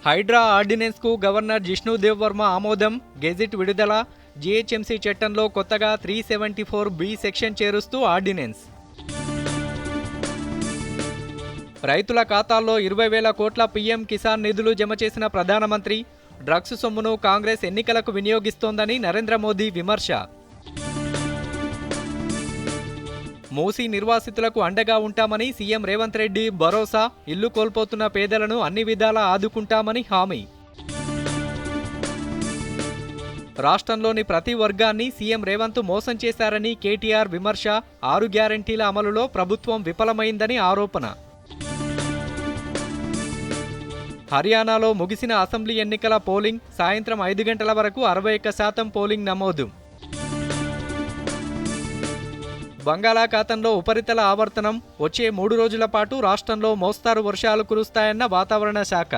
Hydraa ఆర్డినెన్స్కు governor Jishnu Dev Varma ఆమోదం, gazette విడుదల. GHMC చట్టంలో కొత్తగా 374B సెక్షన్ చేరుస్తూ ఆర్డినెన్స్. రైతుల ఖాతాల్లో 20,000 కోట్ల పీఎం కిసాన్ నిధులు జమ చేసిన ప్రధానమంత్రి. డ్రగ్స్ సొమ్మును కాంగ్రెస్ ఎన్నికలకు వినియోగిస్తోందని నరేంద్ర మోదీ విమర్శ. మూసీ నిర్వాసితులకు అండగా ఉంటామని సీఎం రేవంత్ రెడ్డి భరోసా. ఇల్లు కోల్పోతున్న పేదలను అన్ని విధాలా ఆదుకుంటామని హామీ. రాష్ట్రంలోని ప్రతి వర్గాన్ని సీఎం రేవంత్ మోసం చేశారని కేటీఆర్ విమర్శ. 6 గ్యారంటీల అమలులో ప్రభుత్వం విఫలమైందని ఆరోపణ. హర్యానాలో ముగిసిన అసెంబ్లీ ఎన్నికల పోలింగ్. సాయంత్రం 5 గంటల వరకు 61% పోలింగ్ నమోదు. బంగాళాఖాతంలో ఉపరితల ఆవర్తనం. వచ్చే 3 రోజుల పాటు రాష్ట్రంలో మోస్తారు వర్షాలు కురుస్తాయన్న వాతావరణ శాఖ.